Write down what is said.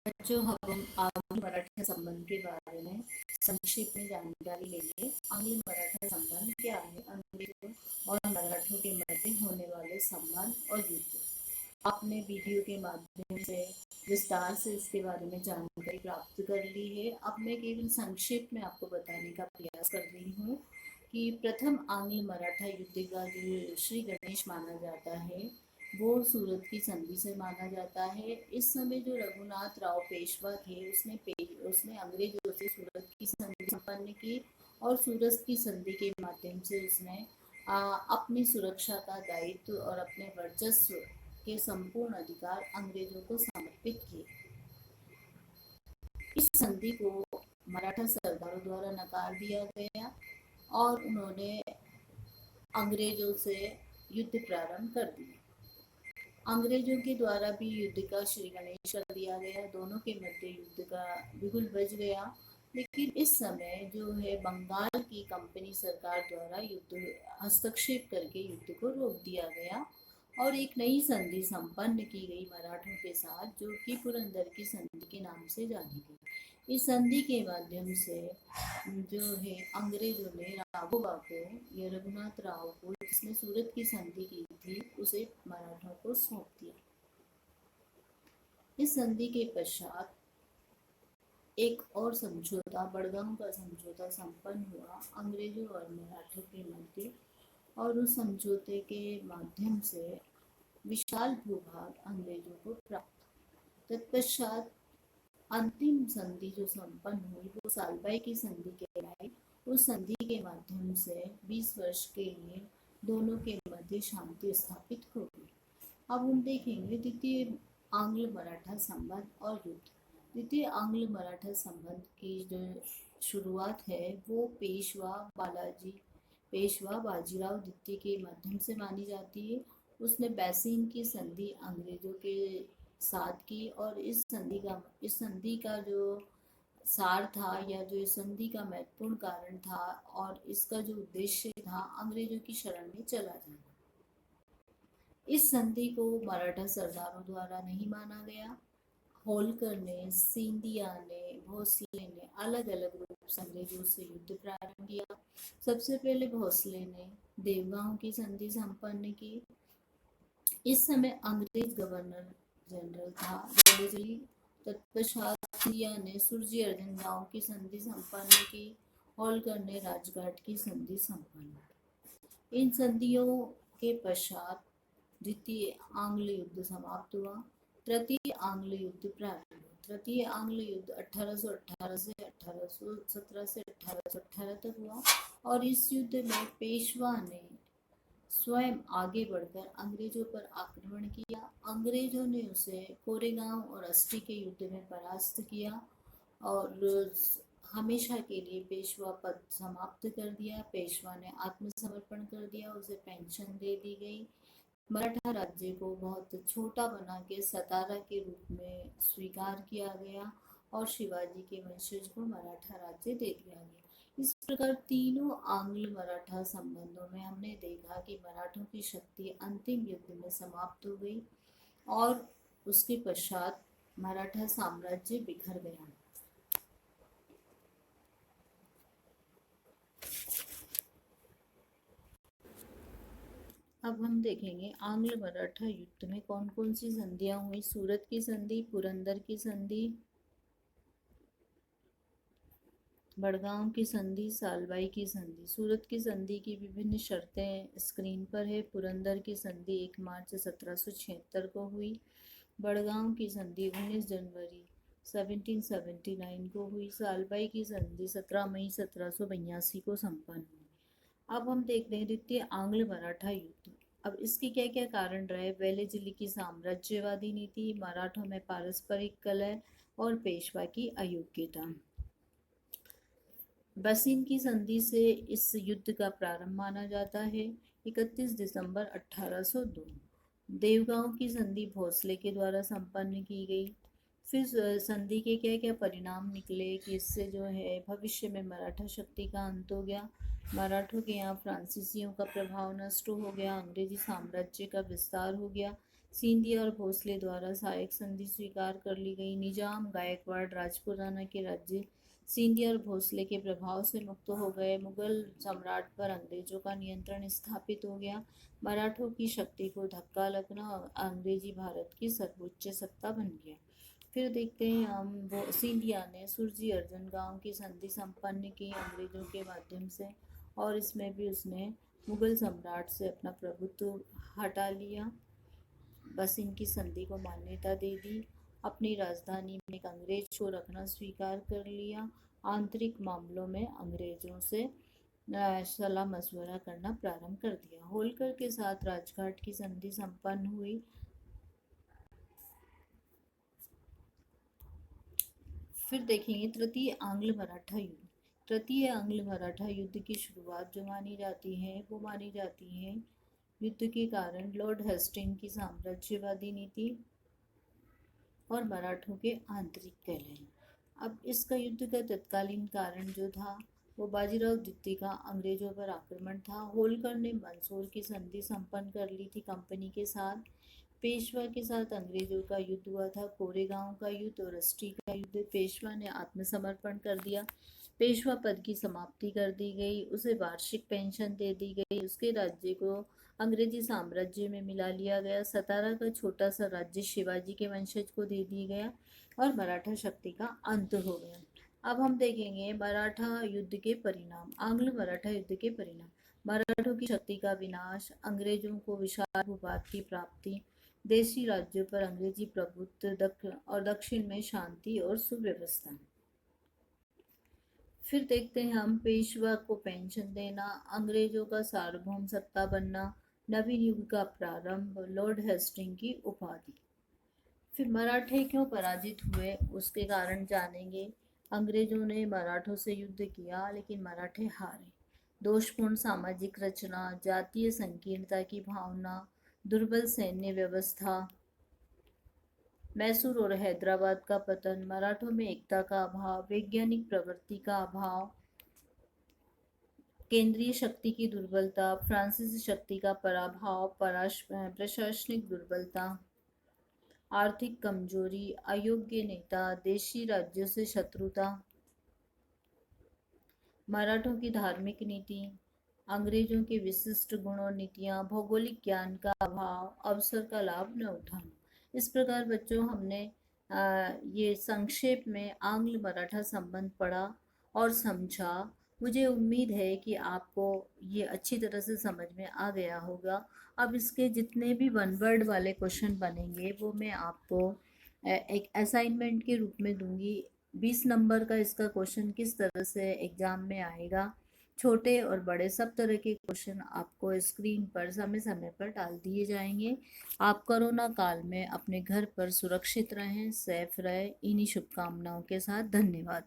बच्चों, हम आंग्ल मराठा संबंध के बारे में संक्षिप्त में जानकारी लेंगे। आंग्ल मराठा संबंध क्या है? अंग्रेजों और मराठों के मध्य होने वाले संबंध और युद्ध। आपने वीडियो के माध्यम से विस्तार से इसके बारे में जानकारी प्राप्त कर ली है। अब मैं केवल संक्षिप्त में आपको बताने का प्रयास कर रही हूँ कि प्रथम आंग्ल मराठा युद्ध का जो श्री गणेश माना जाता है वो सूरत की संधि से माना जाता है। इस समय जो रघुनाथ राव पेशवा थे उसने अंग्रेजों से सूरत की संधि संपन्न की और सूरत की संधि के माध्यम से उसने अपनी सुरक्षा का दायित्व और अपने वर्चस्व के संपूर्ण अधिकार अंग्रेजों को समर्पित किए। इस संधि को मराठा सरदारों द्वारा नकार दिया गया और उन्होंने अंग्रेजों से युद्ध प्रारंभ कर दिया। अंग्रेजों के द्वारा भी युद्ध का श्री गणेश कर दिया गया। दोनों के मध्य युद्ध का बिगुल बज गया। लेकिन इस समय जो है बंगाल की कंपनी सरकार द्वारा युद्ध हस्तक्षेप करके युद्ध को रोक दिया गया और एक नई संधि संपन्न की गई मराठों के साथ, जो कि पुरंदर की संधि के नाम से जानी गई। इस संधि के माध्यम से जो है अंग्रेजों ने राघोबा को या रघुनाथ राव को, जिसने सूरत की संधि की थी, उसे मराठों को सौंप दिया। इस संधि के पश्चात एक और समझौता, बड़गांव का समझौता संपन्न हुआ अंग्रेजों और मराठों के मध्य, और उस समझौते के माध्यम से विशाल भूभाग अंग्रेजों को प्राप्त। तत्पश्चात अंतिम संधि जो संपन्न हुई वो सालबाई की संधि कहलाई। उस संधि के माध्यम से 20 वर्ष के लिए दोनों के मध्य शांति स्थापित हो गई। अब हम देखेंगे द्वितीय आंग्ल मराठा संबंध और युद्ध। द्वितीय आंग्ल मराठा संबंध की जो शुरुआत है वो पेशवा बाजीराव द्वितीय के माध्यम से मानी जाती है। उसने बैसीन की संधि अंग्रेजों के साथ की और इस संधि का जो सार था या जो इस संधि का महत्वपूर्ण कारण था और इसका जो उद्देश्य था, अंग्रेजों की शरण में चला जाना। इस संधि को मराठा सरदारों द्वारा नहीं माना गया। होलकर ने, सिंधिया ने, भोसले ने अलग अलग रूप से अंग्रेजों से युद्ध प्रारंभ किया। सबसे पहले भोसले ने देवगांव की संधि संपन्न की। इस समय अंग्रेज गवर्नर जनरल था वेलेस्ली। तत्पश्चात सिंधिया ने सुरजी अर्जन गांव की संधि संपन्न की। होलकर ने राजघाट की संधि संपन्न की। इन संधियों के पश्चात द्वितीय आंग्ल युद्ध समाप्त हुआ। तृतीय आंग्ल युद्ध प्रारंभ हुआ। तृतीय आंग्ल युद्ध 1818 से 1817 से 1818 तक हुआ और इस युद्ध में पेशवा ने स्वयं आगे बढ़कर अंग्रेजों पर आक्रमण किया। अंग्रेजों ने उसे कोरेगांव और अस्टी के युद्ध में परास्त किया और हमेशा के लिए पेशवा पद समाप्त कर दिया। पेशवा ने आत्मसमर्पण कर दिया, उसे पेंशन दे दी गई। मराठा राज्य को बहुत छोटा बना के सतारा के रूप में स्वीकार किया गया और शिवाजी के वंशज को मराठा राज्य दे दिया गया। इस प्रकार तीनों आंग्ल मराठा संबंधों में हमने देखा कि मराठों की शक्ति अंतिम युद्ध में समाप्त हो गई और उसके पश्चात मराठा साम्राज्य बिखर गया। अब हम देखेंगे आंग्ल मराठा युद्ध में कौन कौन सी संधियां हुई। सूरत की संधि, पुरंदर की संधि, बड़गांव की संधि, सालबाई की संधि। सूरत की संधि की विभिन्न शर्तें स्क्रीन पर है। पुरंदर की संधि 1 मार्च 1776 को हुई। बड़गांव की संधि 19 जनवरी 1779 को हुई। सालबाई की संधि 17 मई 1782 को संपन्न हुई। अब हम देखते हैं द्वितीय आंग्ल मराठा युद्ध। अब इसके क्या क्या कारण रहे। वेलेस्ली की साम्राज्यवादी नीति, मराठों में पारस्परिक कलह और पेशवा की अयोग्यता। बैसीन की संधि से इस युद्ध का प्रारंभ माना जाता है 31 दिसंबर 1802। देवगांव की संधि भोसले के द्वारा संपन्न की गई। फिर संधि के क्या क्या परिणाम निकले कि इससे जो है भविष्य में मराठा शक्ति का अंत हो गया। मराठों के यहाँ फ्रांसीसियों का प्रभाव नष्ट हो गया, अंग्रेजी साम्राज्य का विस्तार हो गया। सिंधिया और भोसले द्वारा सहायक संधि स्वीकार कर ली गई। निजाम गायकवाड़ राजपुताना के राज्य सिंधिया और भोसले के प्रभाव से मुक्त हो गए। मुगल सम्राट पर अंग्रेजों का नियंत्रण स्थापित हो गया। मराठों की शक्ति को धक्का लगना और अंग्रेजी भारत की सर्वोच्च सत्ता बन गया। फिर देखते हैं हम, वो सिंधिया ने सुरजी अर्जुन गांव की संधि संपन्न की अंग्रेजों के माध्यम से, और इसमें भी उसने मुगल सम्राट से अपना प्रभुत्व हटा लिया। बस इनकी संधि को मान्यता दे दी। अपनी राजधानी में एक अंग्रेज को रखना स्वीकार कर लिया। आंतरिक मामलों में अंग्रेजों से सलाह मशवरा करना प्रारंभ कर दिया। होलकर के साथ राजघाट की संधि संपन्न हुई। फिर देखेंगे तृतीय आंग्ल मराठा युद्ध। तृतीय आंग्ल मराठा युद्ध की शुरुआत जो मानी जाती है वो मानी जाती है युद्ध के कारण लॉर्ड हेस्टिंग की साम्राज्यवादी नीति और मराठों के आंतरिक कलह। अब इसका युद्ध का तत्कालीन कारण जो था वो बाजीराव द्वितीय का अंग्रेजों पर आक्रमण था। होलकर ने मंदसौर की संधि संपन्न कर ली थी कंपनी के साथ। पेशवा के साथ अंग्रेजों का युद्ध हुआ था, कोरेगांव का युद्ध और अस्टी का युद्ध। पेशवा ने आत्मसमर्पण कर दिया। पेशवा पद की समाप्ति कर दी गई, उसे वार्षिक पेंशन दे दी गई। उसके राज्य को अंग्रेजी साम्राज्य में मिला लिया गया। सतारा का छोटा सा राज्य शिवाजी के वंशज को दे दिया गया और मराठा शक्ति का अंत हो गया। अब हम देखेंगे मराठा युद्ध के परिणाम। आंग्ल मराठा युद्ध के परिणाम। मराठों की शक्ति का विनाश, अंग्रेजों को विशाल भूभाग की प्राप्ति, देशी राज्यों पर अंग्रेजी प्रभुत्व और दक्षिण में शांति और सुव्यवस्था। फिर देखते हैं हम, पेशवा को पेंशन देना, अंग्रेजों का सार्वभौम सत्ता बनना, नवीन युग का प्रारंभ, लॉर्ड हेस्टिंग की उपाधि। फिर मराठे क्यों पराजित हुए उसके कारण जानेंगे। अंग्रेजों ने मराठों से युद्ध किया लेकिन मराठे हारे। दोषपूर्ण सामाजिक रचना, जातीय संकीर्णता की भावना, दुर्बल सैन्य व्यवस्था, मैसूर और हैदराबाद का पतन, मराठों में एकता का अभाव, वैज्ञानिक प्रवृत्ति का अभाव, केंद्रीय शक्ति की दुर्बलता, फ्रांसीसी शक्ति का पराभव, प्रशासनिक दुर्बलता, आर्थिक कमजोरी, अयोग्य नेता, देशी राज्यों से शत्रुता, मराठों की धार्मिक नीति, अंग्रेजों के विशिष्ट गुण और नीतियाँ, भौगोलिक ज्ञान का अभाव, अवसर का लाभ न उठाना। इस प्रकार बच्चों हमने ये संक्षेप में आंग्ल मराठा संबंध पढ़ा और समझा। मुझे उम्मीद है कि आपको ये अच्छी तरह से समझ में आ गया होगा। अब इसके जितने भी वन वर्ड वाले क्वेश्चन बनेंगे वो मैं आपको एक असाइनमेंट के रूप में दूंगी। 20 नंबर का इसका क्वेश्चन किस तरह से एग्ज़ाम में आएगा, छोटे और बड़े सब तरह के क्वेश्चन आपको स्क्रीन पर समय समय पर डाल दिए जाएंगे। आप कोरोना काल में अपने घर पर सुरक्षित रहें, सेफ रहें, इन्हीं शुभकामनाओं के साथ धन्यवाद।